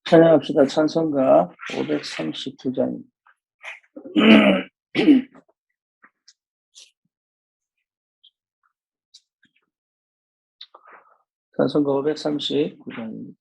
찬양합시다. 찬송가 539장입니다. 찬송가 539장입니다.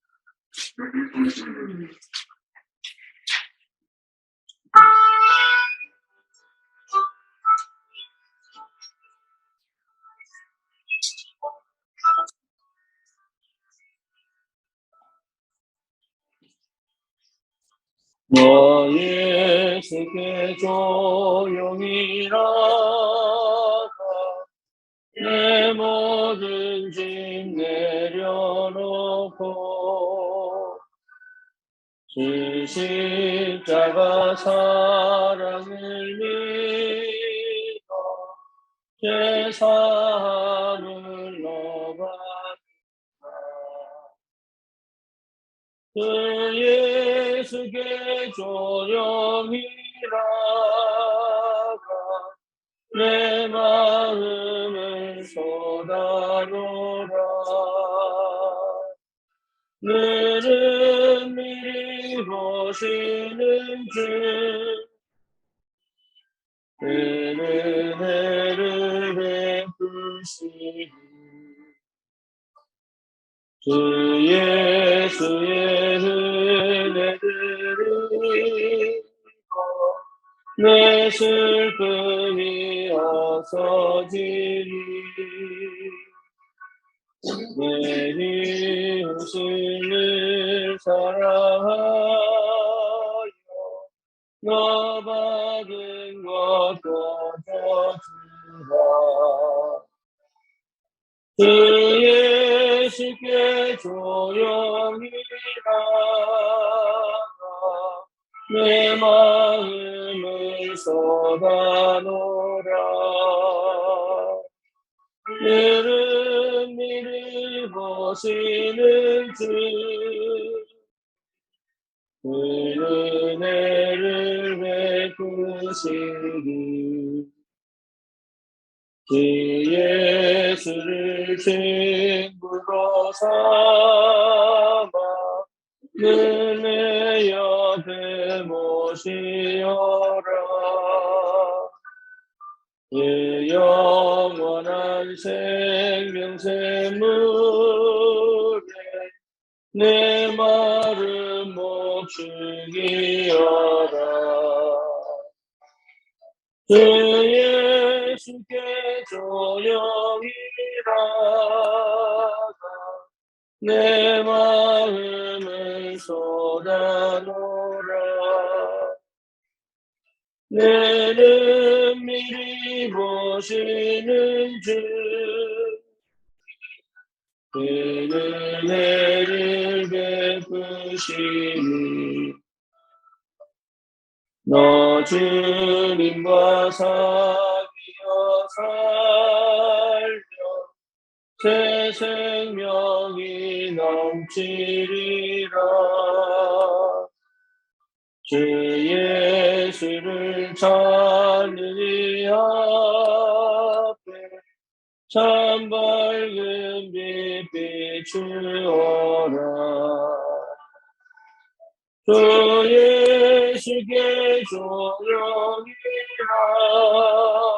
너의 세계 조용히 나가 내 모든 짐 내려놓고 주 십자가 사랑을 믿어 죄사함을 너받아 그 예수께 조용히 나가 내 마음을 쏟아놓으라. 너는 미리 보시는 주 그는 은혜를 베푸시니 주 예수의 은혜들이 내 슬픔이 없어지리. 내 이웃을 사랑하여 너 받은 것 거둬주라. 주 예수께 조용히 나가 내 마음을 쏟아놓으라. 너는 미리 보시는 주 그 은혜를 베푸시니 주 예수를 친구로 삼아 늘 내 옆에 모시어라. 그 영원한 생명샘물에 내 마른 목 죽이어라. 주 예수께 조용히 나가 내 마음을 쏟아놓으라. 너는 미리 보시는 주 그 은혜를 베푸시니 너 주님과 사귀어 살며 새 생명이 넘치리라. 주 예수를 찾는 이 앞에 참 밝은 빛 비추어라. 주 예수께 조용히 나가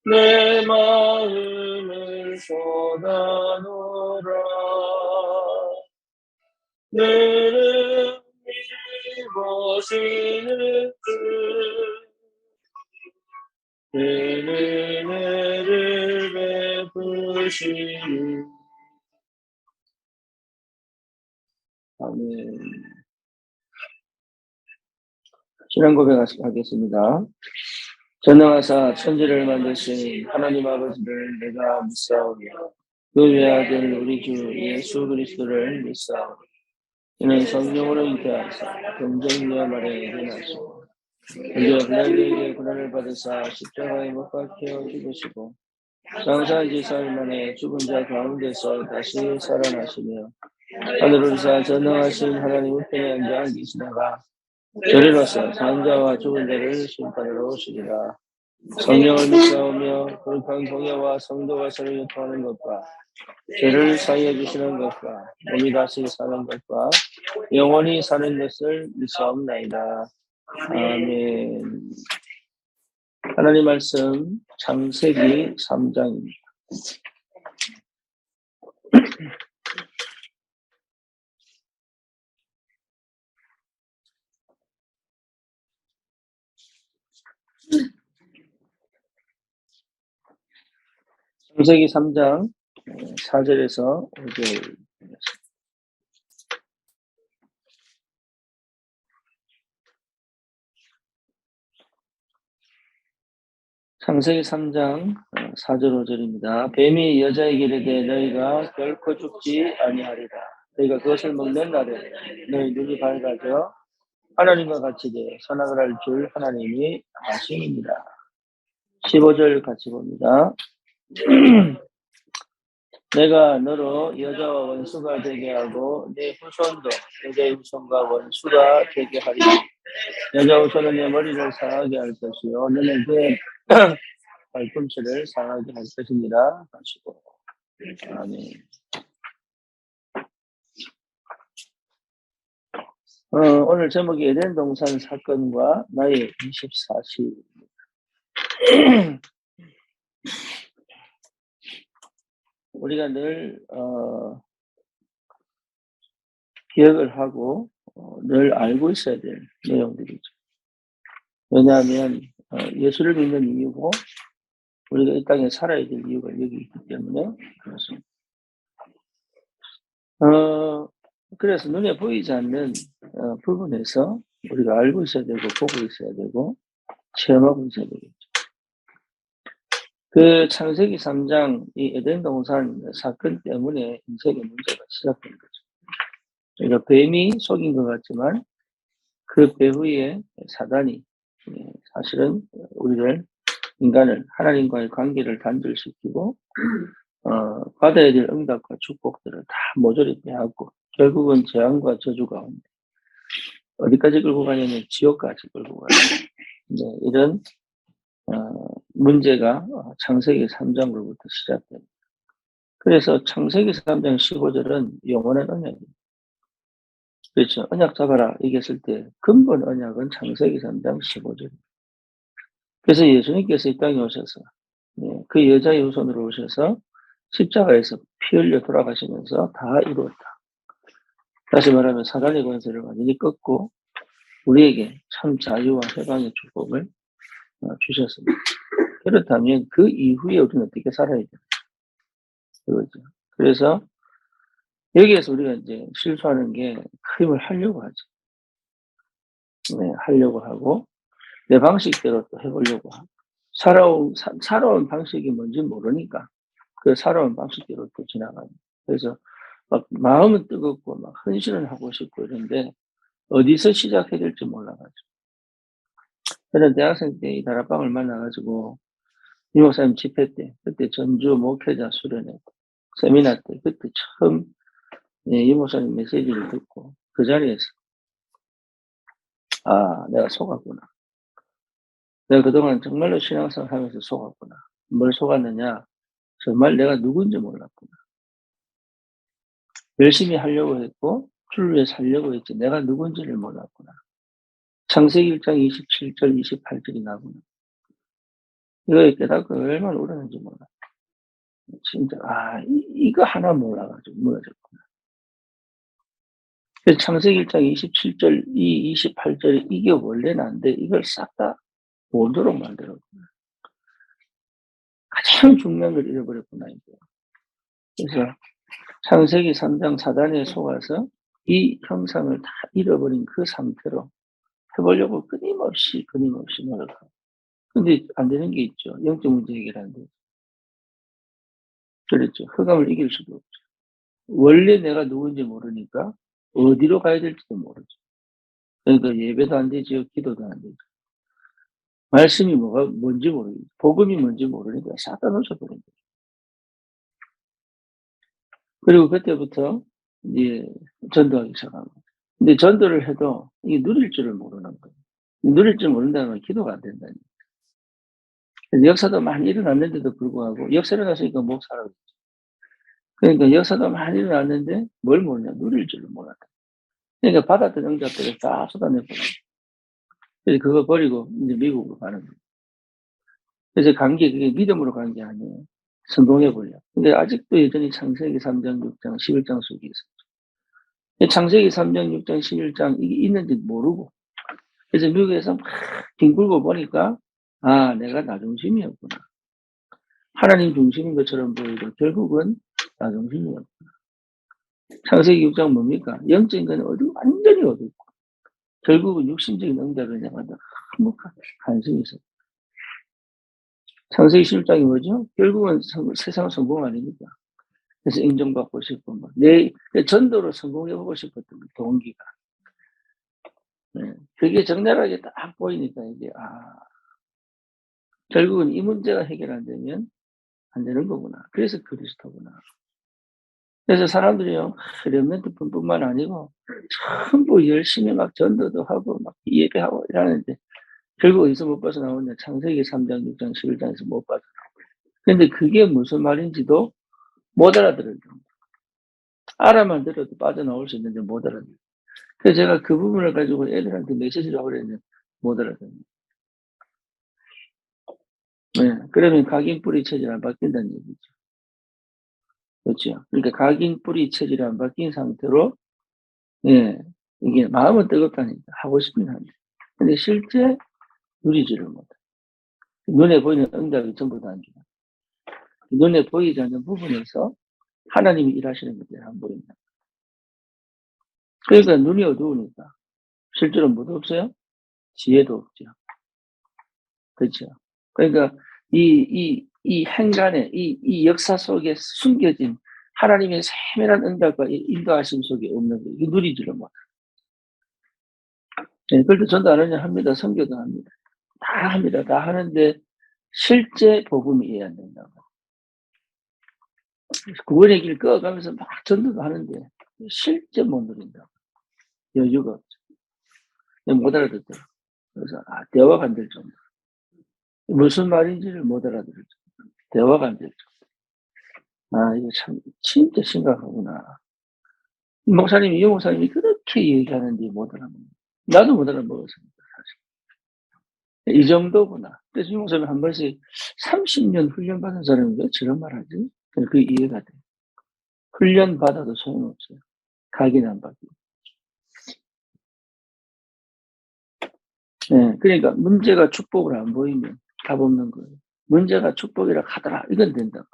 내 마음을 쏟아놓으라. 너는 미리 보시는 그 은혜를 베푸시니 아멘. 신앙 고백하겠습니다. 전능하사 천지를 만드신 하나님 아버지를 내가 믿사오며 그 외아들 우리 주 예수 그리스도를 믿사오며 이는 성령으로 잉태하사 동정녀 마리아에게 나시고 그저 빌라도에게 고난을 받으사 십자가에 못 박혀 죽으시고 장사한 지 사흘 만에 죽은 자 가운데서 다시 살아나시며 하늘을 오르사 전능하신 하나님 우편에 앉아 계시다가 저리로서 산 자와 죽은 자를 심판하러 오시리라. 성령을 믿사오며 거룩한 공예와 성도가 서로 교통하는 것과 죄를 사하여 주시는 것과 몸이 다시 사는 것과 영원히 사는 것을 믿사옵나이다. 아멘. 하나님 말씀 창세기 3장입니다. 창세기 3장 4절에서 5절. 창세기 3장 4절 5절입니다. 뱀이 여자에게 이르되 너희가 결코 죽지 아니하리라. 너희가 그것을 먹는 날에 너희 눈이 밝아져 하나님과 같이 되어 선악을 알 줄 하나님이 아심이니라. 15절 같이 봅니다. 내가 너로 여자와 원수가 되게 하고 내 후손도 여자의 후손과 원수가 되게 하리라. 여자 후손은 내 머리를 상하게 할 것이요 너는 그의 발꿈치를 상하게 할 것이니라 하시고. 아멘. 오늘 제목이 에덴 동산 사건과 나의 24시. 우리가 늘 기억을 하고 늘 알고 있어야 될 내용들이죠. 왜냐하면 예수를 믿는 이유고 우리가 이 땅에 살아야 될 이유가 여기 있기 때문에 그렇습니다. 그래서 눈에 보이지 않는 부분에서 우리가 알고 있어야 되고 보고 있어야 되고 체험하고 있어야 되겠죠. 그 창세기 3장 이 에덴 동산 사건 때문에 인생의 문제가 시작된 거죠. 그러니까 뱀이 속인 것 같지만 그 배후에 사단이 사실은 우리를 인간을 하나님과의 관계를 단절시키고 받아야 될 응답과 축복들을 다 모조리 빼앗고 결국은 재앙과 저주 가운데 어디까지 끌고 가냐면 지옥까지 끌고 가요. 네, 이런 문제가 창세기 3장으로부터 시작됩니다. 그래서 창세기 3장 15절은 영원한 언약입니다. 그렇죠. 언약 잡아라 얘기했을 때 근본 언약은 창세기 3장 15절입니다. 그래서 예수님께서 이 땅에 오셔서 그 여자의 후손으로 오셔서 십자가에서 피 흘려 돌아가시면서 다 이루었다. 다시 말하면 사단의 권세를 완전히 꺾고 우리에게 참 자유와 해방의 축복을 주셨습니다. 그렇다면 그 이후에 우리는 어떻게 살아야 되나? 그거죠. 그래서 여기에서 우리가 이제 실수하는 게 크림을 하려고 하죠. 네, 하려고 하고 내 방식대로 또 해보려고 하고 살아온 방식이 뭔지 모르니까 그 살아온 방식대로 또 지나가요. 그래서 막 마음은 뜨겁고 막 헌신을 하고 싶고 이런데 어디서 시작해야 될지 몰라가지고. 저는 대학생 때 이 다락방을 만나가지고 이 목사님 집회 때 그때 전주 목회자 수련회 세미나 때 그때 처음 이 목사님 메시지를 듣고 그 자리에서 내가 속았구나. 내가 그동안 정말로 신앙생활 하면서 속았구나. 뭘 속았느냐? 정말 내가 누군지 몰랐구나. 열심히 하려고 했고 주를 위해 살려고 했지 내가 누군지를 몰랐구나. 창세기 1장 27절 28절이 나구나. 이거에 깨닫고 얼마나 울었는지 몰라. 진짜 이거 하나 몰라가지고 무너졌구나. 그래서 창세기 1장 27절 28절이 이게 원래는 안 돼. 이걸 싹 다 오도록 만들었구나. 가장 중요한 걸 잃어버렸구나 이거. 그래서 창세기 3장 사단에 속아서 이 형상을 다 잃어버린 그 상태로 해보려고 끊임없이 노력하고. 근데 안 되는 게 있죠. 영적 문제 해결하는 데. 그렇죠. 흑암을 이길 수도 없죠. 원래 내가 누군지 모르니까 어디로 가야 될지도 모르죠. 그러니까 예배도 안 되죠. 기도도 안 되죠. 말씀이 뭔지 모르죠. 복음이 뭔지 모르니까 싹다 놓쳐버린 거죠. 그리고 그때부터 이제 전도하기 시작한 거죠. 근데 전도를 해도 이게 누릴 줄을 모르는 거예요. 누릴 줄 모른다면 기도가 안 된다니. 역사도 많이 일어났는데도 불구하고 역사 일어났으니까 못 살아요. 그러니까 역사가 많이 일어났는데 뭘 모르냐? 누릴 줄을 몰랐다. 그러니까 받았던 응답들을 다 쏟아내버려. 그래서 그거 버리고 이제 미국으로 가는 거예요. 그래서 간 게 그게 믿음으로 간 게 아니에요. 성공해버려. 근데 아직도 여전히 창세기 3장, 6장, 11장 속에 있어요. 창세기 3장, 6장, 11장 이게 있는지 모르고. 그래서 미국에서 막 뒹굴고 보니까, 아, 내가 나 중심이었구나. 하나님 중심인 것처럼 보이고, 결국은 나 중심이었구나. 창세기 6장 뭡니까? 영적인 건 완전히 어둡고, 결국은 육신적인 응답을 내가 한몫한 가능성이 있어요. 창세기 11장이 뭐죠? 결국은 세상 성공 아닙니까? 그래서 인정받고 싶고, 전도로 성공해보고 싶었던 동기가. 네. 그게 적나라하게 딱 보이니까, 이게, 결국은 이 문제가 해결 안 되면 안 되는 거구나. 그래서 그리스도구나. 그래서 사람들이요, 렘넌트뿐만 아니고, 전부 열심히 막 전도도 하고, 막 예배하고 이러는데, 결국 어디서 못 빠져나오냐. 창세기 3장, 6장, 11장에서 못 빠져나오고. 근데 그게 무슨 말인지도 못 알아들어요. 알아만 들어도 빠져나올 수 있는데 못 알아들어요. 그래서 제가 그 부분을 가지고 애들한테 메시지를 하고 그랬는데 못 알아들어요. 네. 그러면 각인 뿌리 체질 안 바뀐다는 얘기죠. 그렇죠. 그러니까 각인 뿌리 체질이 안 바뀐 상태로, 예, 이게 마음은 뜨겁다니까 하고 싶긴 한데, 근데 실제 누리지를 못해. 눈에 보이는 응답이 전부 다 안 줘. 눈에 보이지 않는 부분에서 하나님이 일하시는 것들이 안 보인다. 그러니까 눈이 어두우니까 실제로 뭐도 없어요? 지혜도 없죠. 그렇죠. 그러니까 이 행간에 이 역사 속에 숨겨진 하나님의 세밀한 응답과 인도하심 속에 없는 거예요. 이거 누리지를 못해. 네, 그래도 전도 안 하냐 합니다. 선교도 합니다. 다 합니다. 다 하는데 실제 복음이 이해 안 된다고. 구원의 길 꺼가면서 막 전도도 하는데 실제 못 누린다고. 여유가 없죠. 못 알아듣더라고. 그래서 대화가 안 될 정도. 무슨 말인지를 못 알아들을 정도. 대화가 안 될 정도. 이거 참 진짜 심각하구나. 이 목사님이 그렇게 얘기하는데 못 알아먹는. 나도 못 알아먹었습니다. 사실. 이 정도구나. 그래서 이 목사님 한 번씩 30년 훈련받은 사람이 왜 저런 말 하지? 그 이해가 돼. 훈련 받아도 소용없어요. 가긴 안 받고. 네, 그러니까 문제가 축복을 안 보이면 답 없는 거예요. 문제가 축복이라 하더라. 이건 된다.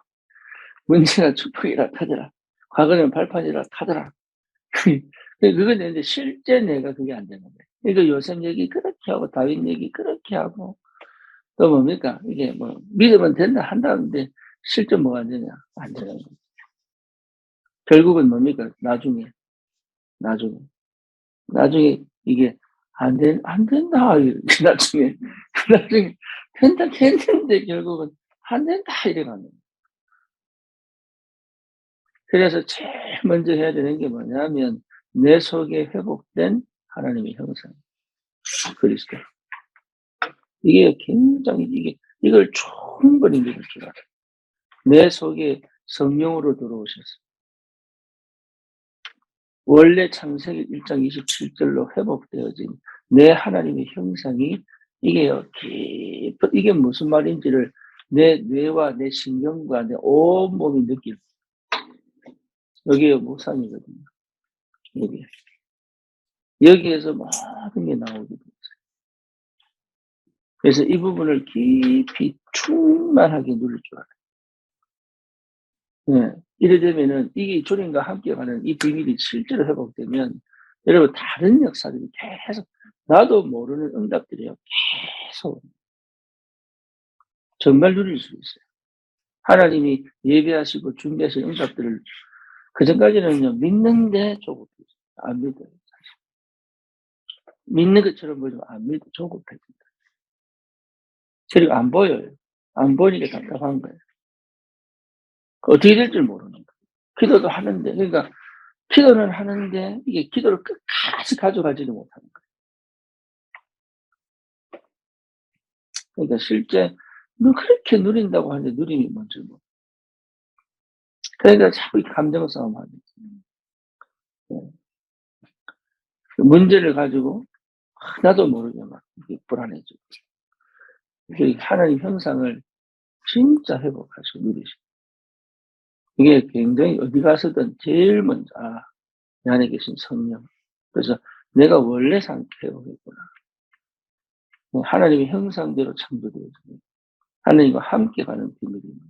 문제가 축복이라 하더라. 과거는 발판이라 하더라. 그건 되는데 실제 내가 그게 안 되는 거예요. 그러니까 요셉 얘기 그렇게 하고 다윗 얘기 그렇게 하고 또 뭡니까? 이게 뭐 믿으면 된다 한다는데 실제 뭐가 안 되냐? 안 되는 거예요. 결국은 뭡니까? 나중에 이게 안 된다. 나중에 된다, 됐는데 결국은 안 된다. 이래가는. 그래서 제일 먼저 해야 되는 게 뭐냐면 내 속에 회복된 하나님의 형상, 그리스도. 이게 굉장히 이걸 충분히 믿을 줄 알아요. 내 속에 성령으로 들어오셨어요. 원래 창세기 1장 27절로 회복되어진 내 하나님의 형상이 이게 무슨 말인지를 내 뇌와 내 신경과 내 온몸이 느낄. 여기에 목상이거든요. 여기에서 모든 게 나오게 돼요. 그래서 이 부분을 깊이 충만하게 누릴 줄 알아요. 네. 이래 되면은 이게 주님과 함께 가는 이 비밀이 실제로 회복되면 여러분 다른 역사들이 계속 나도 모르는 응답들이요. 계속 정말 누릴 수 있어요. 하나님이 예배하시고 준비하신 응답들을 그전까지는요 믿는데 조급해요. 안 믿어요. 믿는 것처럼 보이지만 안 믿어 조급해진다. 그리고 안 보여요. 안 보이니까 답답한 거예요. 어떻게 될 줄 모르는 거예요. 기도도 하는데 그러니까 기도는 하는데 이게 기도를 끝까지 가져가지도 못하는 거예요. 그러니까 실제 그렇게 누린다고 하는데 누림이 뭔지 모르. 그러니까 자꾸 이 감정 싸움하게 돼요. 그 문제를 가지고 하나도 모르게 막 불안해지고. 하나님 형상을 진짜 회복하시고 누리시고. 이게 굉장히 어디 가서든 제일 먼저, 내 안에 계신 성령. 그래서 내가 원래 상태로 했구나. 하나님의 형상대로 창조되어지고 하나님과 함께 가는 비밀입니다.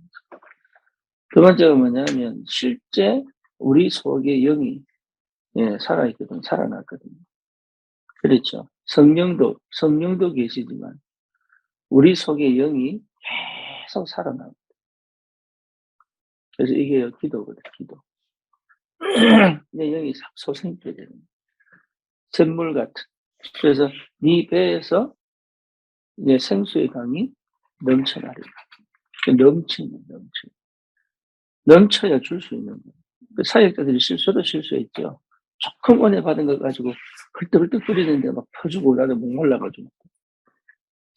두 번째가 뭐냐면 실제 우리 속에 영이 살아있거든, 살아났거든요. 그렇죠. 성령도 계시지만 우리 속에 영이 계속 살아나고. 그래서 이게 기도거든, 기도. 내 영이 솟아있게 되는 샘물 같은. 그래서 네 배에서 내 생수의 강이 넘쳐나리라. 넘쳐야 줄 수 있는 거예요. 그 사역자들이 실수도 실수했죠. 조금 은혜 받은 거 가지고 헐떡헐떡 끓이는데 막 퍼주고 나도 목말라가지고.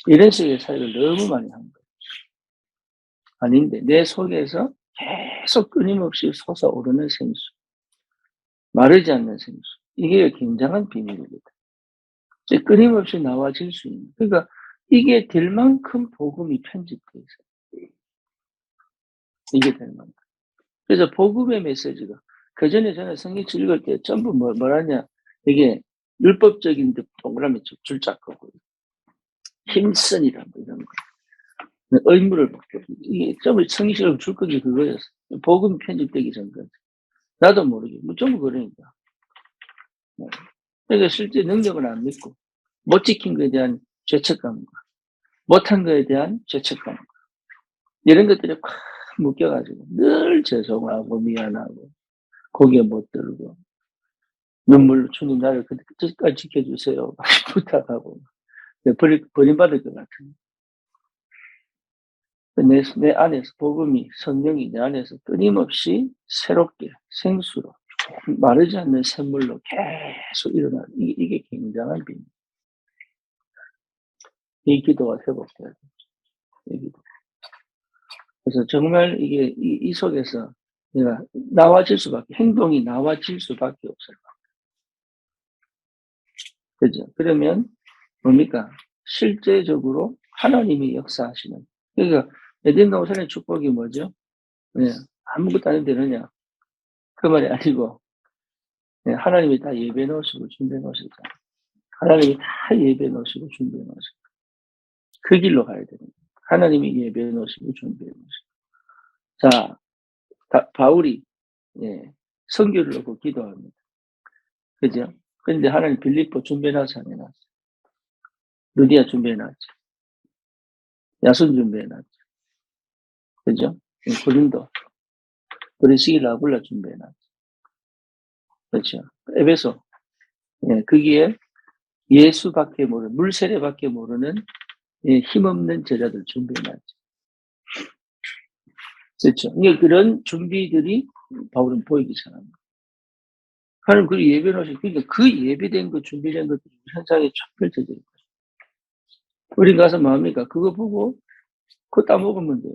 이런 식의 사역을 너무 많이 한 거예요. 아닌데, 내 속에서 계속 끊임없이 솟아오르는 생수. 마르지 않는 생수. 이게 굉장한 비밀입니다. 끊임없이 나와질 수 있는. 그러니까 이게 될 만큼 복음이 편집되어 있어요. 이게 될 만큼. 그래서 복음의 메시지가, 그 전에 저는 성경 읽을 때 전부 뭐라냐, 이게 율법적인 동그라미 줄자 거고, 힘쓴이라 뭐 이런 거. 의무를 받고, 이게 전부 성경을 줄 거기 그거였어. 복음이 편집되기 전까지. 나도 모르게, 뭐 전부 그러니까. 그러니까 실제 능력을 안 믿고, 못 지킨 거에 대한 죄책감과, 못한 거에 대한 죄책감과, 이런 것들이 꽉 묶여가지고, 늘 죄송하고, 미안하고, 고개 못 들고, 눈물로 주님 나를 끝까지 지켜주세요. 부탁하고, 버림받을 것 같은. 내 안에서 복음이, 성령이 내 안에서 끊임없이 새롭게 생수로, 마르지 않는 샘물로 계속 일어나는, 이게 굉장한 비밀. 이 기도가 회복돼야 돼. 이 기도. 그래서 정말 이게 이 속에서 내가 나와질 수밖에, 행동이 나와질 수밖에 없어요. 그죠? 그러면 뭡니까? 실제적으로 하나님이 역사하시는. 그러니까 에덴 동산의 축복이 뭐죠? 아무것도 안 해도 되느냐? 그 말이 아니고, 하나님이 다 예배해 놓으시고 준비해 놓으셨잖아요. 하나님이 다 예배해 놓으시고 준비해 놓으시고. 그 길로 가야 되는 거예요. 하나님이 예배해 놓으시고 준비해 놓으시고. 자, 바울이, 선교를 놓고 기도합니다. 그죠? 근데 하나님 빌립보 준비해놨어, 안 해놨어? 루디아 준비해놨죠. 야손 준비해놨죠. 그죠? 고린도, 브리스길라 아굴라 준비해놨죠. 그렇죠. 에베소, 거기에 예수밖에 모르는, 물세례밖에 모르는 힘없는 제자들 준비해놨죠. 그렇죠. 그런 준비들이 바울은 보이기 시작합니다. 하나님 그 예배놓으시, 그러니까 그 예배된 거, 준비된 것들이 현상에 쫙 펼쳐져 있고. 우리 가서 뭐합니까? 그거 보고, 그거 따먹으면 돼요.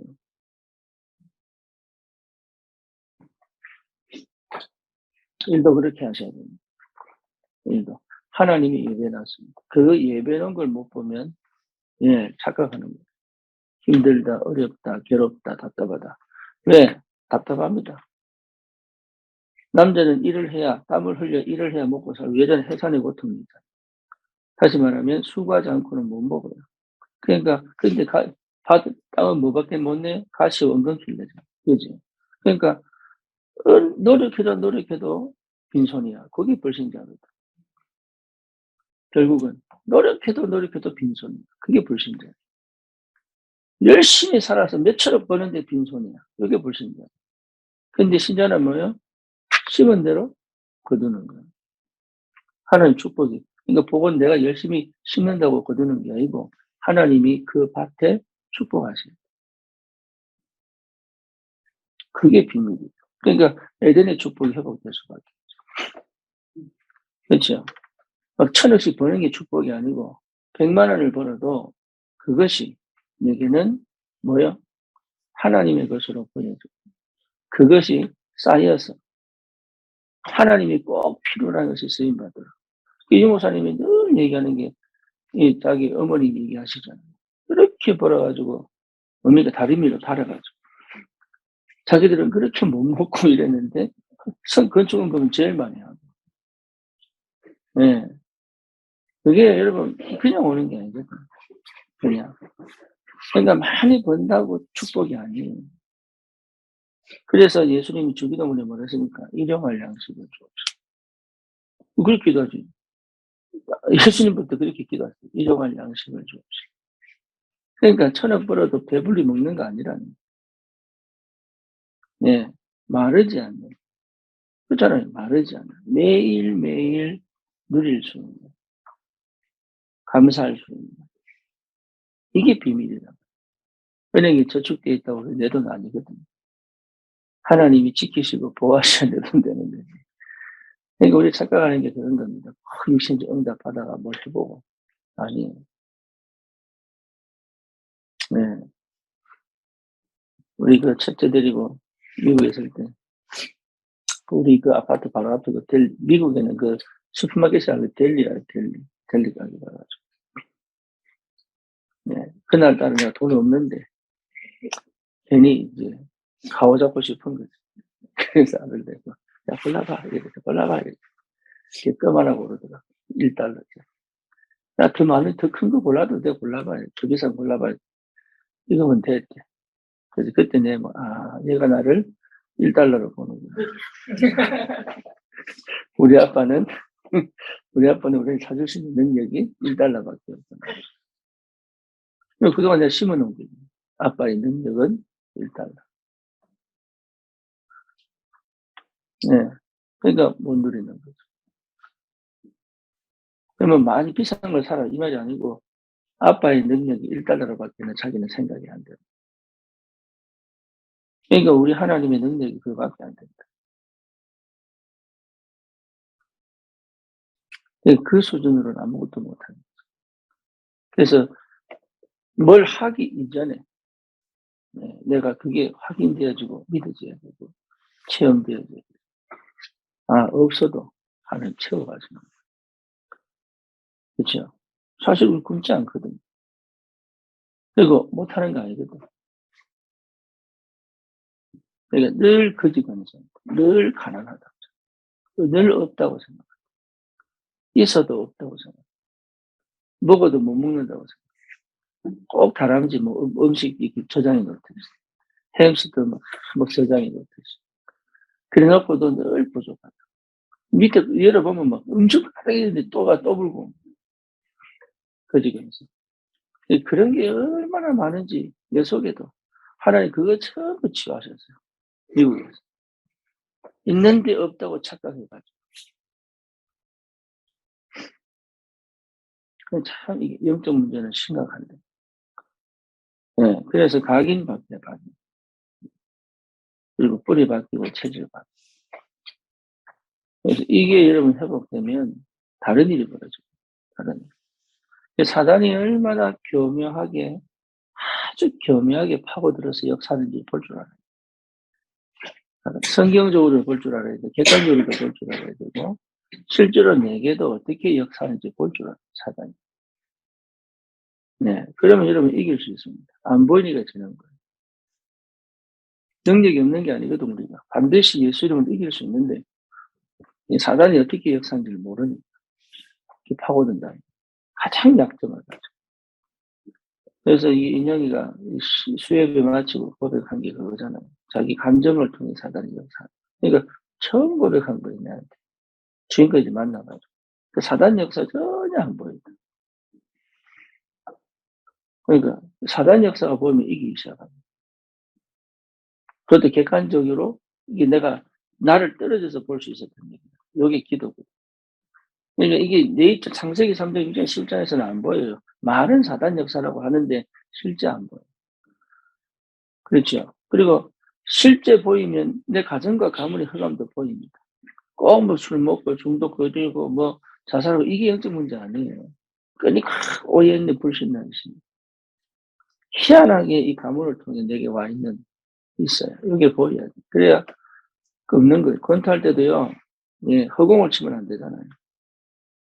일도 그렇게 하셔야 됩니다. 일도. 하나님이 예배놨습니다. 그 예배놓은 걸 못 보면, 착각하는 거예요. 힘들다, 어렵다, 괴롭다, 답답하다. 왜? 답답합니다. 남자는 일을 해야, 땀을 흘려 일을 해야 먹고 살고, 여자는 해산의 고통입니다. 다시 말하면, 수고하지 않고는 못 먹어요. 그러니까, 근데 땀은 뭐밖에 못 내요? 가시 원근킬 내죠. 그지? 그러니까, 노력해도 빈손이야. 그게 불신자거든. 결국은, 노력해도 빈손이야. 그게 불신자야. 열심히 살아서 몇천억 버는데 빈손이야. 그게 불신자야. 근데 신자는 뭐예요? 심은 대로 거두는 거야. 하나님 축복이. 그러니까 복은 내가 열심히 심는다고 거두는 게 아니고, 하나님이 그 밭에 축복하셔요. 그게 비밀이에요. 그러니까 에덴의 축복이 회복될 수밖에 없죠. 그렇죠? 막 1,000억씩 버는 게 축복이 아니고 100만 원을 벌어도 그것이 내게는 뭐요? 하나님의 것으로 보여줘. 그것이 쌓여서 하나님이 꼭 필요한 것이 쓰임받도록. 유목사님이 늘 얘기하는 게 이 자기 어머니 얘기하시잖아요. 그렇게 벌어가지고 어머니가 다리미로 달아가지고 자기들은 그렇게 못 먹고 이랬는데 건축은 보면 제일 많이 하고. 예. 그게 여러분 그냥 오는 게 아니거든. 그냥. 그러니까 많이 번다고 축복이 아니에요. 그래서 예수님이 주기도문에 뭐라 했습니까? 일용할 양식을 주옵시고. 그렇게 기도하지. 예수님부터 그렇게 기도하세요. 일용할 양식을 주옵시고. 그러니까 1,000억 벌어도 배불리 먹는 거 아니라는. 예. 마르지 않는. 그렇잖아요. 마르지 않는. 매일매일 누릴 수 있는. 감사할 수 있는. 이게 비밀이다. 은행에 저축돼 있다고 내 돈 아니거든요. 하나님이 지키시고 보호하셔야 내 돈 되는데. 그러니까 우리 착각하는 게 그런 겁니다. 육신적 응답 받아가 뭘 해보고. 아니에요. 네. 우리 그 첫째 데리고 미국에 있을 때, 우리 그 아파트 바로 앞에 그 미국에는 그 슈퍼마켓이 아니고 델리 가게 가가지고. 네. 그날따라 내가 돈이 없는데, 괜히 이제 가오 잡고 싶은 거지. 그래서 아들 대고, 야, 골라봐. 이렇게 골라봐. 이렇게 껌하라고 그러더라. $1. 야, 더 많은, 더 큰 거 골라도 돼. 골라봐. 더 비싼 골라봐. 이거면 됐대. 그래서 그때 내가, 얘가 나를 $1로 보는구나. 우리 아빠는 우리를 사줄 수 있는 능력이 $1밖에 없구나. 그동안 내가 심어놓은 거지. 아빠의 능력은 $1. 네. 그러니까 못 누리는 거죠. 그러면 많이 비싼 걸 사라. 이 말이 아니고, 아빠의 능력이 $1밖에는 자기는 생각이 안 돼요. 그러니까 우리 하나님의 능력이 그거밖에 안 된다. 그 수준으로는 아무것도 못하는 거죠. 그래서 뭘 하기 이전에 내가 그게 확인되어지고 믿어져야 되고 체험되어져야 되고 없어도 하나님 채워가지고. 그렇죠? 사실 우리 굶지 않거든. 그리고 못하는 거 아니거든. 그러니까 늘 거짓말하는 사람, 늘 가난하다, 늘 없다고 생각, 있어도 없다고 생각, 먹어도 못 먹는다고 생각. 꼭 다람쥐 뭐 음식 저장해 놓듯이, 햄스터 뭐 저장해 놓듯이. 그래놓고도 늘 부족하다. 밑에 열어보면 막 엄청 가득했는데 또 불고 거짓말해서. 그런 게 얼마나 많은지 내 속에도 하나님 그거 전부 치유하셨어요. 미국에서. 있는데 없다고 착각해가지고. 참 이게 영적 문제는 심각한데. 네, 그래서 각인 바뀌어요. 각인. 그리고 뿌리 바뀌고 체질 바뀌고. 그래서 이게 여러분 회복되면 다른 일이 벌어져요. 다른 일. 사단이 얼마나 교묘하게 아주 교묘하게 파고들어서 역사하는지 볼 줄 알아요. 성경적으로 볼 줄 알아야 돼. 객관적으로도 볼 줄 알아야 되고, 실제로 내게도 어떻게 역사하는지 볼 줄 알아요. 사단이. 네. 그러면 여러분 이길 수 있습니다. 안 보이니까 지는 거예요. 능력이 없는 게 아니거든, 우리가. 반드시 예수 이름을 이길 수 있는데, 이 사단이 어떻게 역사하는지를 모르니까. 파고든다. 가장 약점을 가지고. 그래서 이 인영이가 수협을 마치고 고백한 게 그거잖아요. 자기 감정을 통해 사단이 역사. 그러니까 처음 고백한 거예요, 나한테. 지금까지 만나가지고. 그 사단 역사 전혀 안 보인다. 그러니까 사단 역사가 보이면 이기기 시작합니다. 그것도 객관적으로 이게 내가 나를 떨어져서 볼 수 있었던 얘기다. 이게 기도거든. 그러니까 이게 네이처 창세기 3장 6장 10장에서는 안 보여요. 말은 사단 역사라고 하는데 실제 안 보여요. 그렇죠. 그리고 실제 보이면 내 가정과 가문의 흑암도 보입니다. 꼭 뭐 술 먹고 중독 걸리고 뭐 자살하고 이게 영적 문제 아니에요. 끊이고 오해 있는 불신난 신. 희한하게 이 가문을 통해 내게 와 있어요. 이게 보여야 돼. 그래야 없는 거예요. 권투할 때도요, 예, 허공을 치면 안 되잖아요.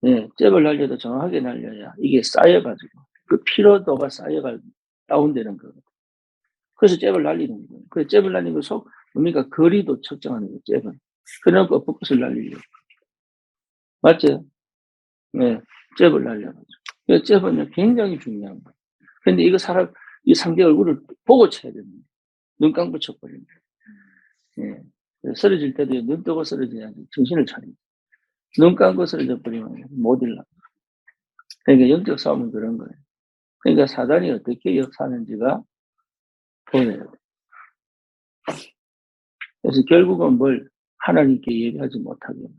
예, 잽을 날려도 정확하게 날려야 이게 쌓여가지고, 그 피로도가 쌓여가지고 다운되는 거예요. 그래서 잽을 날리는 거예요. 그 잽을 날리는 거 뭡니까? 거리도 측정하는 거예요, 잽은. 그래놓고 풋풋을 날리려고. 맞죠? 네, 잽을 날려가지고. 그 잽은 굉장히 중요한 거예요. 근데 이 상대 얼굴을 보고 쳐야 됩니다. 눈 감고 쳐버립니다. 예. 쓰러질 때도 눈 뜨고 쓰러져야지 정신을 차립니다. 눈 감고 쓰러져 버리면 못 일어나. 그러니까 영적 싸움은 그런 거예요. 그러니까 사단이 어떻게 역사하는지가 보여야 돼. 그래서 결국은 뭘 하나님께 예배하지 못하게 만들,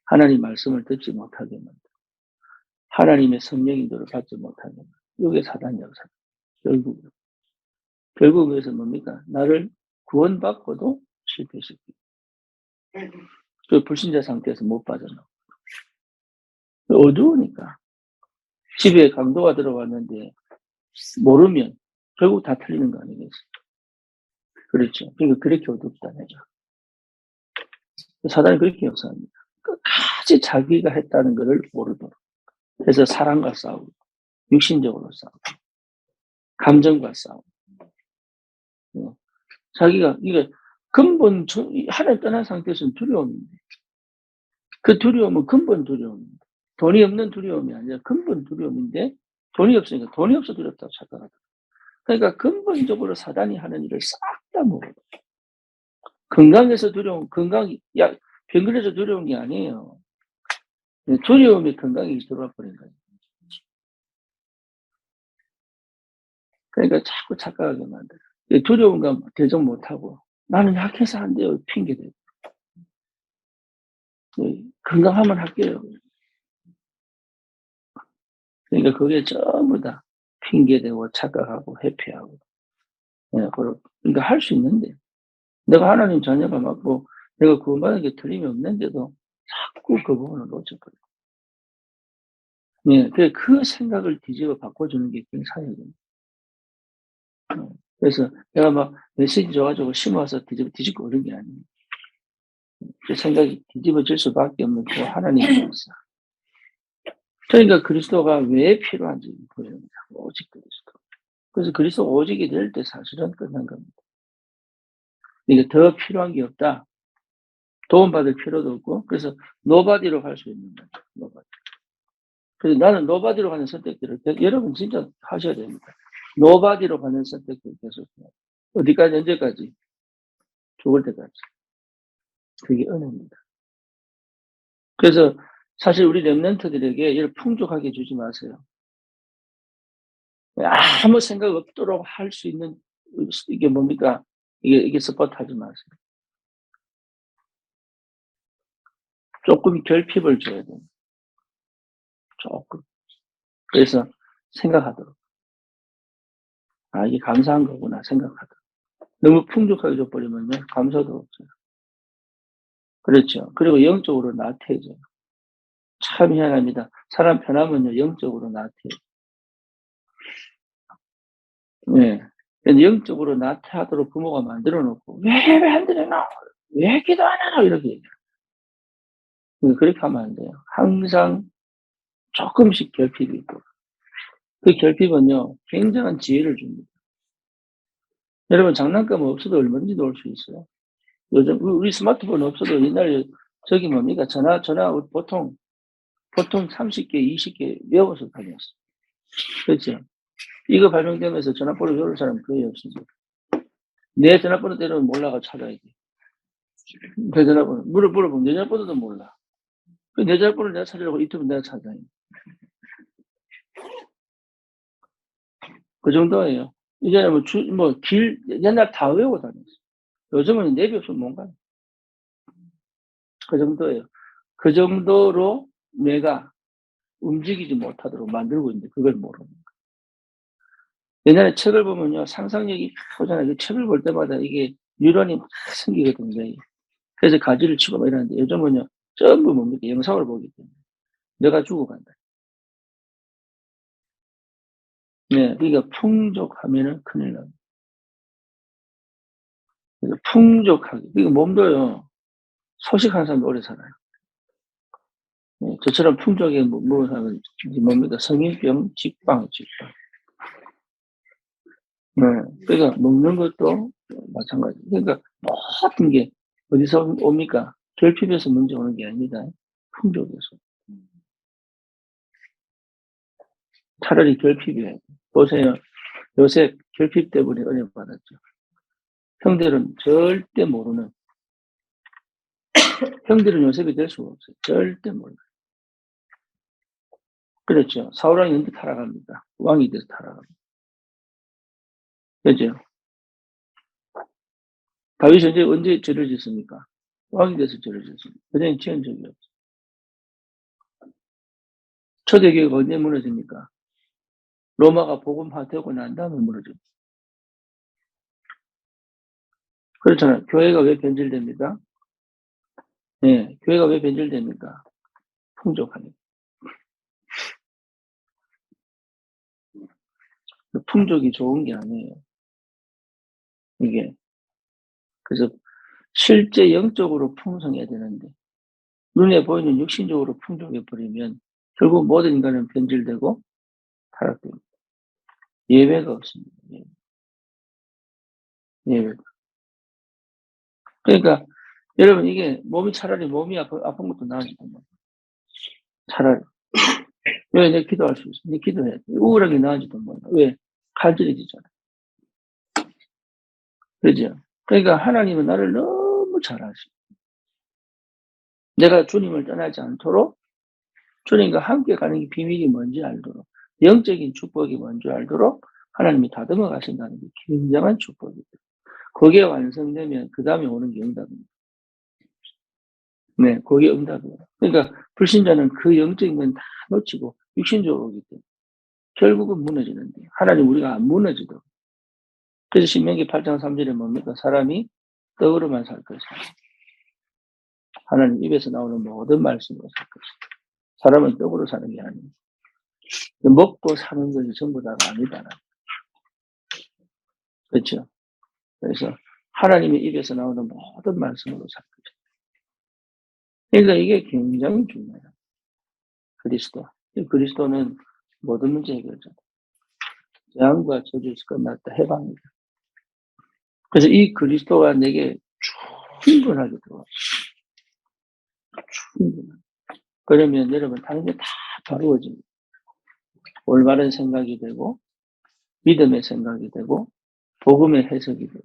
하나님 말씀을 듣지 못하게 만들, 하나님의 성령 인도를 받지 못하게 만들. 이게 사단 역사. 결국 그래서 뭡니까? 나를 구원받고도 실패시키고, 그 불신자 상태에서 못 빠져나오고. 어두우니까. 집에 강도가 들어왔는데 모르면 결국 다 틀리는 거 아니겠어요? 그렇죠. 그러니까 그렇게 어둡다는 거죠. 사단이 그렇게 역사합니다. 끝까지 자기가 했다는 것을 모르도록. 그래서 사랑과 싸우고, 육신적으로 싸우고, 감정과 싸우고. 자기가, 이게 근본, 하나님 떠난 상태에서는 두려움인데, 그 두려움은 근본 두려움입니다. 돈이 없는 두려움이 아니라 근본 두려움인데, 돈이 없으니까 돈이 없어 두렵다고 착각하다. 그러니까 근본적으로 사단이 하는 일을 싹 다 모르고. 건강에서 두려움, 병 걸려서 두려운 게 아니에요. 두려움이 건강에 들어와 버린 거예요. 그러니까 자꾸 착각하게 만들어요. 두려움과 대적 못하고, 나는 약해서 안 돼요. 핑계대고. 건강하면 할게요. 그러니까 그게 전부 다 핑계대고 착각하고 회피하고. 그러니까 할 수 있는데, 내가 하나님 자녀가 맞고, 내가 구원받은 게 틀림이 없는데도 자꾸 그 부분을 놓쳐버려요. 그 생각을 뒤집어 바꿔주는 게 사역입니다. 그래서 내가 막 메시지 줘가지고 심어서 뒤집고 그런 게 아니에요. 그 생각이 뒤집어질 수밖에 없는 그 하나님의 역사. 그러니까 그리스도가 왜 필요한지 보여줍니다. 오직 그리스도. 그래서 그리스도 오직이 될 때 사실은 끝난 겁니다. 그러니까 더 필요한 게 없다. 도움받을 필요도 없고, 그래서 노바디로 갈 수 있는 거죠. 노바디. 그래서 나는 노바디로 가는 선택들을 여러분 진짜 하셔야 됩니다. 노바디로 가는 선택들을 계속 해요. 어디까지, 언제까지? 죽을 때까지. 그게 은혜입니다. 그래서 사실 우리 렘넌트들에게 이를 풍족하게 주지 마세요. 아무 생각 없도록 할 수 있는, 이게 뭡니까? 이게 서포트 하지 마세요. 조금 결핍을 줘야 돼요. 조금. 그래서 생각하도록. 이게 감사한 거구나 생각하도록. 너무 풍족하게 줘버리면요, 감사도 없어요. 그렇죠. 그리고 영적으로 나태해져요. 참 희한합니다. 사람 편하면요, 영적으로 나태해요. 네. 영적으로 나태하도록 부모가 만들어 놓고, 왜 안 되나? 왜 기도 안 하나? 이렇게 얘기해요. 그렇게 하면 안 돼요. 항상 조금씩 결핍이 있고, 그 결핍은요, 굉장한 지혜를 줍니다. 여러분, 장난감 없어도 얼마든지 놀 수 있어요. 요즘, 우리 스마트폰 없어도 옛날에 저기 뭡니까? 전화, 보통 30개, 20개 외워서 다녔어요. 그렇죠? 이거 발명되면서 전화번호 외울 사람 거의 없습니다. 내 전화번호 때려면 몰라가 찾아야 돼. 내 전화번호. 물어보면 내 전화번호도 몰라. 내 전화번호를 내가 찾으려고 유튜브 내가 찾아요. 그 정도예요. 이제는 옛날 다 외우고 다녔어요. 요즘은 내비 없으면 못 가요. 그 정도예요. 그 정도로 내가 움직이지 못하도록 만들고 있는데 그걸 모르는 거예요. 옛날에 책을 보면요, 상상력이 오잖아요. 그 책을 볼 때마다 이게 뉴런이 막 생기거든요. 그래서 가지를 치고 막 이러는데 요즘은요, 전부 뭡니까? 영상을 보기 때문에. 내가 죽어간다. 네, 그러니까 풍족하면은 큰일 납니다. 그래서 풍족하게. 이거 몸도요, 소식한 사람이 오래 살아요. 저처럼 풍족하게 먹는 사람은 뭡니까? 성인병, 직방. 네. 그러니까 먹는 것도 마찬가지. 그러니까 모든 게 어디서 옵니까? 결핍에서 문제 오는 게 아니다. 풍족에서. 차라리 결핍이에요. 보세요. 요새 결핍 때문에 은혜 받았죠. 형들은 절대 모르는, 형들은 요셉이 될 수가 없어요. 절대 모르는. 그렇죠. 사울왕이 언제 타락합니까? 왕이 돼서 타락합니다. 그렇죠. 다윗이 언제 죄를 짓습니까? 왕이 돼서 죄를 짓습니다. 그전에 지은 적이 없어요. 초대교회가 언제 무너집니까? 로마가 복음화되고 난 다음에 무너집니다. 그렇잖아요. 교회가 왜 변질됩니까? 네, 교회가 왜 변질됩니까? 풍족하니까. 풍족이 좋은 게 아니에요. 이게. 그래서 실제 영적으로 풍성해야 되는데, 눈에 보이는 육신적으로 풍족해 버리면 결국 모든 인간은 변질되고 타락됩니다. 예외가 없습니다. 예외. 그러니까 여러분, 이게 차라리 몸이 아픈 것도 나아지던 거예요. 차라리. 왜? 내 기도할 수 있어. 내 기도해야 돼. 우울하게 나아지던 거예요. 왜? 칼질해지잖아. 그죠? 그러니까 하나님은 나를 너무 잘 아시고, 내가 주님을 떠나지 않도록 주님과 함께 가는 게 비밀이 뭔지 알도록, 영적인 축복이 뭔지 알도록 하나님이 다듬어 가신다는 게 굉장한 축복이죠. 그게 완성되면 그 다음에 오는 게 응답입니다. 네, 그게 응답이에요. 그러니까 불신자는 그 영적인 건 다 놓치고 육신적으로 오기 때문에 결국은 무너지는데, 하나님 우리가 안 무너지도록. 그래서 신명기 8장 3절에 뭡니까? 사람이 떡으로만 살 것이다. 하나님 입에서 나오는 모든 말씀으로 살 것이다. 사람은 떡으로 사는 게 아니에요. 먹고 사는 것이 전부 다가 아니다. 그렇죠? 그래서 하나님의 입에서 나오는 모든 말씀으로 살 것이다. 그러니까 이게 굉장히 중요해요. 그리스도. 이 그리스도는 모든 문제 해결자다. 재앙과 저주에서 끝났다. 해방이다. 그래서 이 그리스도가 내게 충분하게 들어와. 충분하게. 그러면 여러분 다른 게 다 바로워집니다. 올바른 생각이 되고, 믿음의 생각이 되고, 복음의 해석이 되고,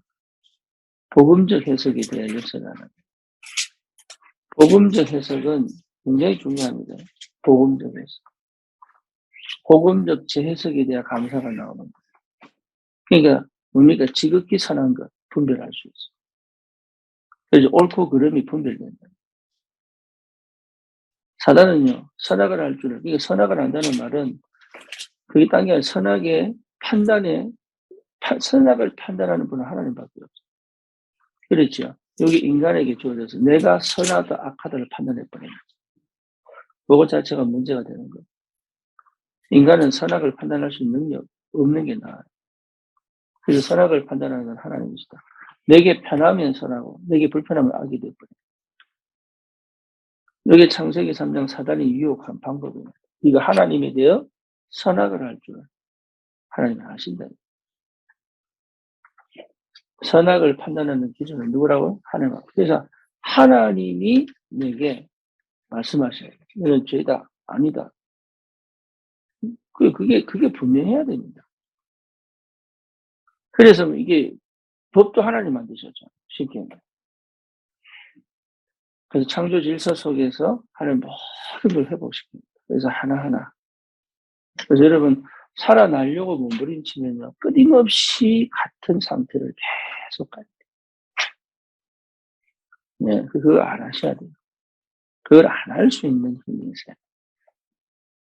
복음적 해석이 돼야 역사가 나요. 복음적 해석은 굉장히 중요합니다. 복음적 해석. 복음적 재해석에 대한 감사가 나오는 거예요. 그러니까 뭡니까? 지극히 선한 것 분별할 수 있어요. 그래서 옳고 그름이 분별된다. 사단은요, 선악을 할 줄을, 그러니까 선악을 한다는 말은 그게 딴 게 아니라 선악을 판단하는 분은 하나님밖에 없어요. 그렇죠. 여기 인간에게 주어져서 내가 선하다 악하다를 판단해버리는 거죠. 그것 자체가 문제가 되는 거예요. 인간은 선악을 판단할 수 있는 능력 없는 게 나아요. 그래서 선악을 판단하는 건 하나님이시다. 내게 편하면 선하고 내게 불편하면 악이 되어버려요. 이게 창세기 3장 사단이 유혹한 방법입니다. 이거 하나님에 대해 선악을 할 줄 하나님이 아신다. 선악을 판단하는 기준은 누구라고? 하나님. 그래서 하나님이 내게 말씀하셔요. 너는 죄다. 아니다. 그게 분명해야 됩니다. 그래서 이게 법도 하나님 만드셨죠. 쉽게 말해. 그래서 창조 질서 속에서 하나님 모든 걸 회복시킵니다. 그래서 하나하나. 그래서 여러분, 살아나려고 몸부림치면요, 끊임없이 같은 상태를 계속 가요. 네, 그거 안 하셔야 돼요. 그걸 안 할 수 있는 힘이 있어요.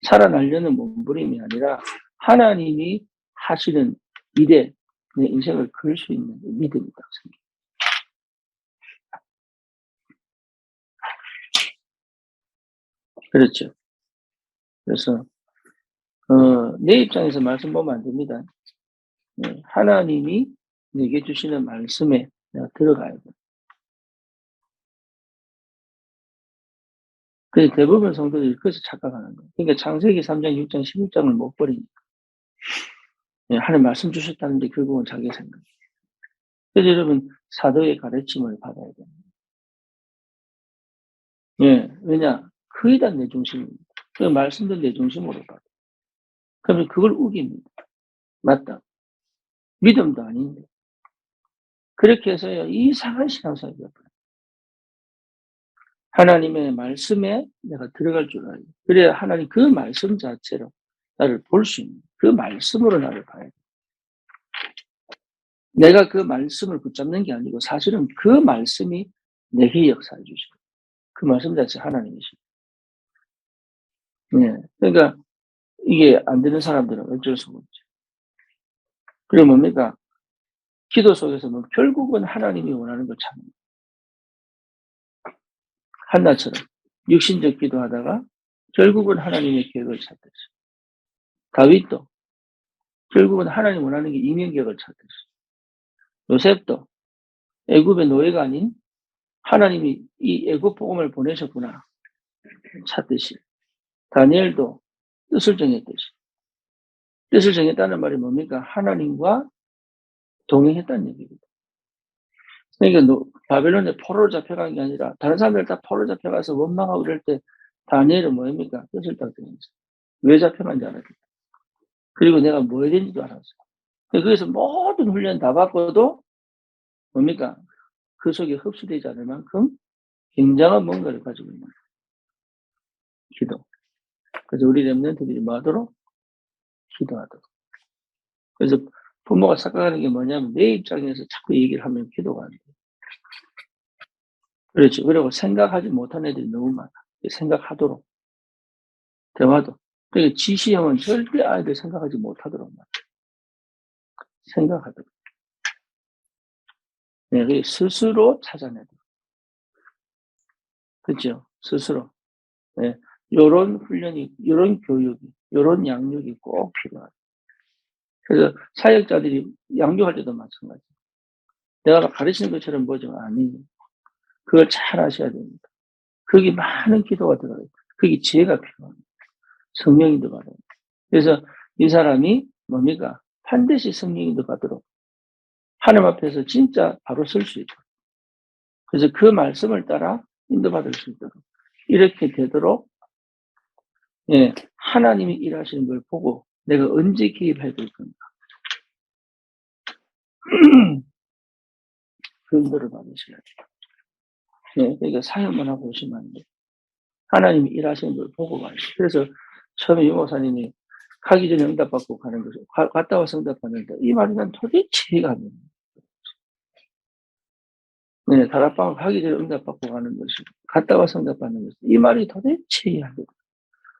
살아나려는 몸부림이 아니라 하나님이 하시는 일에 내 인생을 걸 수 있는 믿음이 딱 생겨요. 그렇죠. 그래서 내 입장에서 말씀 보면 안 됩니다. 네, 하나님이 내게 주시는 말씀에 내가 들어가야 돼. 그래서 대부분 성도들이 그래서 착각하는 거예요. 그러니까 창세기 3장, 6장, 16장을 못 버리니까. 하나님 말씀 주셨다는데 결국은 자기 생각. 그래서 여러분 사도의 가르침을 받아야 돼요. 왜냐? 거의 다 내 중심입니다. 그 말씀도 내 중심으로 받아. 그러면 그걸 우깁니다. 맞다. 믿음도 아닌데. 그렇게 해서요, 이상한 신앙생활이 되어버려요. 하나님의 말씀에 내가 들어갈 줄 알아요. 그래야 하나님 그 말씀 자체로 나를 볼 수 있는, 그 말씀으로 나를 봐야 돼. 내가 그 말씀을 붙잡는 게 아니고 사실은 그 말씀이 내게 역사해 주시고, 그 말씀 자체 하나님이시고. 그러니까 이게 안 되는 사람들은 어쩔 수가 없죠. 그리고 뭡니까? 기도 속에서 뭐 결국은 하나님이 원하는 걸 찾는 거예요. 한나처럼 육신적 기도하다가 결국은 하나님의 계획을 찾듯이, 다윗도 결국은 하나님 원하는 게 이민격을 찾듯이, 요셉도 애굽의 노예가 아닌 하나님이 이 애굽 복음을 보내셨구나 찾듯이, 다니엘도 뜻을 정했듯이. 뜻을 정했다는 말이 뭡니까? 하나님과 동행했다는 얘기입니다. 그러니까 바벨론에 포로로 잡혀간 게 아니라 다른 사람들 다 포로로 잡혀가서 원망하고 이럴 때 다니엘은 뭐입니까? 뜻을 딱 정했어요. 왜 잡혀간지 알았겠다. 그리고 내가 뭐 해야 되는지도 알았어. 거기서 모든 훈련 다 받고도 뭡니까? 그 속에 흡수되지 않을 만큼 굉장한 뭔가를 가지고 있는 기도. 그래서 우리 렘넌트들이 뭐 하도록? 기도하도록. 그래서 부모가 착각하는 게 뭐냐면 내 입장에서 자꾸 얘기를 하면 기도가 안 돼. 그렇죠. 그리고 생각하지 못한 애들이 너무 많아. 생각하도록. 대화도. 그러니까 지시형은 절대 아이들 생각하지 못하도록 말이야. 생각하도록. 네, 스스로 찾아내도록. 그렇죠. 스스로. 네. 요런 훈련이, 요런 교육이, 요런 양육이 꼭 필요하다. 그래서 사역자들이 양육할 때도 마찬가지. 내가 가르치는 것처럼 보지만 아니에요. 그걸 잘 아셔야 됩니다. 거기 많은 기도가 들어가요. 거기 지혜가 필요합니다. 성령이 들어가요. 그래서 이 사람이 뭡니까? 반드시 성령이 들어가도록 하나님 앞에서 진짜 바로 설 수 있도록. 그래서 그 말씀을 따라 인도받을 수 있도록. 이렇게 되도록, 하나님이 일하시는 걸 보고 내가 언제 개입해야 될 건가. 그 인도를 받으셔야 돼요. 그러니까 사역만 하고 오시면 안 돼요. 하나님이 일하시는 걸 보고 가요. 그래서 처음에 유목사님이 가기 전에 응답받고 가는 거죠. 갔다 와서 응답받는다. 이 말이 난 도대체 이해가 안 됩니다. 다락방을 가기 전에 응답받고 가는 것이, 갔다 와서 응답받는 것이, 이 말이 도대체 이해 안 돼요.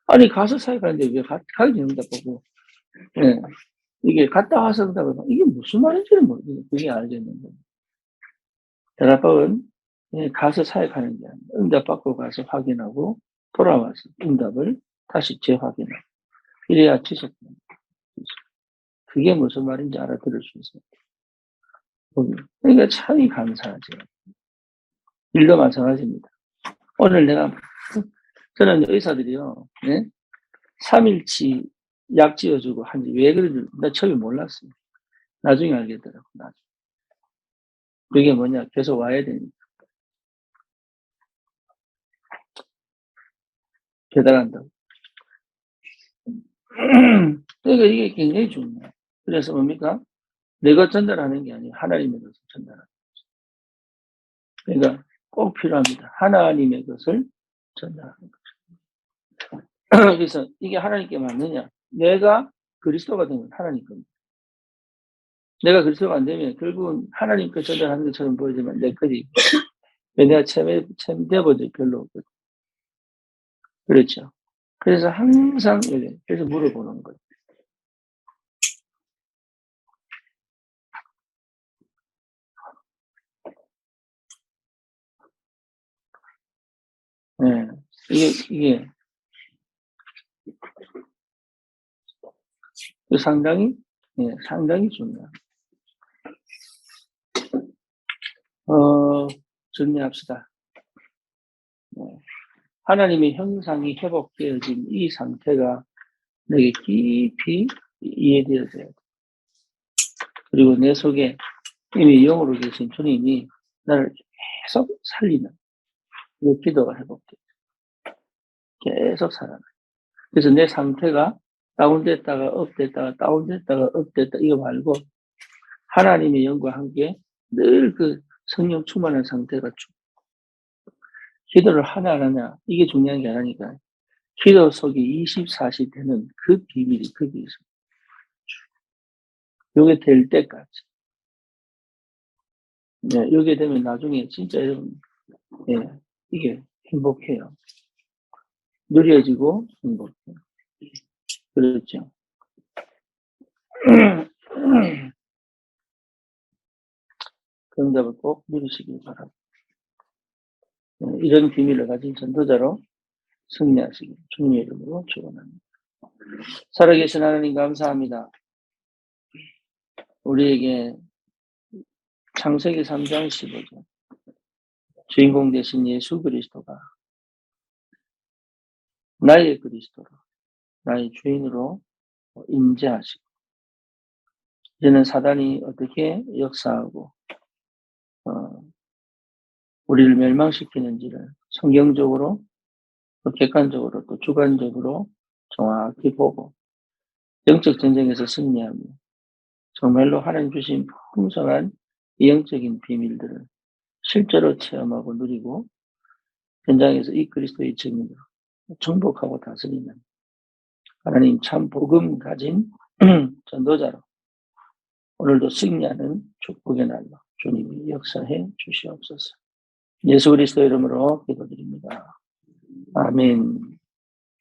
아니, 가서 사역하는데 왜 가기 전에 응답받고, 이게 갔다 와서 응답받고, 이게 무슨 말인지는 모르겠어요. 그게 알겠는데. 다락방은 가서 사역하는 게 아니라 응답받고 가서 확인하고 돌아와서 응답을 다시 재확인하고. 이래야 지속됩니다. 그게 무슨 말인지 알아들을 수 있어요. 그러니까 참 감사하죠. 일도 마찬가지입니다. 오늘 저는 의사들이요, 3일치 약 지어주고 한지 왜 그런지 나 처음에 몰랐어요. 나중에 알겠더라고, 나중에. 그게 뭐냐, 계속 와야 되니까. 배달한다고. 그러니까 이게 굉장히 중요해요. 그래서 뭡니까? 내가 전달하는 게 아니고 하나님의 것을 전달하는 거죠. 그러니까 꼭 필요합니다. 하나님의 것을 전달하는 거죠. 그래서 이게 하나님께 맞느냐? 내가 그리스도가 되면 하나님 겁니다. 내가 그리스도가 안 되면 결국은 하나님 거 전달하는 것처럼 보이지만 내 거지. 내가 챔되어본 적이 별로 없거든. 그렇죠. 그래서 항상 그래서 물어보는 거예요. 이게 상당히, 상당히 중요해요. 정리합시다. 하나님의 형상이 회복되어진 이 상태가 내게 깊이 이해되어져야 돼. 그리고 내 속에 이미 영으로 계신 주님이 나를 계속 살리는 이 기도가 회복돼. 계속 살아나. 그래서 내 상태가 다운됐다가 업됐다가 다운됐다가 업됐다 이거 말고 하나님의 영과 함께 늘 그 성령 충만한 상태가 기도를 하냐 안 하냐 이게 중요한 게 아니니까 기도 속이 24시 되는 그 비밀이 거기 있어. 요게 될 때까지. 네, 요게 되면 나중에 진짜 여러분, 예, 이게 행복해요. 누려지고 행복해요. 그렇죠. 그 응답을 꼭 누리시길 바랍니다. 이런 비밀을 가진 전도자로 승리하시길 주님의 이름으로 축원합니다. 살아계신 하나님 감사합니다. 우리에게 창세기 3장 15절 주인공 되신 예수 그리스도가 나의 그리스도로 나의 주인으로 임재하시고 이제는 사단이 어떻게 역사하고 우리를 멸망시키는지를 성경적으로 또 객관적으로 또 주관적으로 정확히 보고 영적 전쟁에서 승리하며 정말로 하나님 주신 풍성한 영적인 비밀들을 실제로 체험하고 누리고 현장에서 이 그리스도의 증인으로 정복하고 다스리는 하나님 참 복음 가진 전도자로 오늘도 승리하는 축복의 날로 주님이 역사해 주시옵소서. 예수 그리스도 이름으로 기도드립니다. 아멘.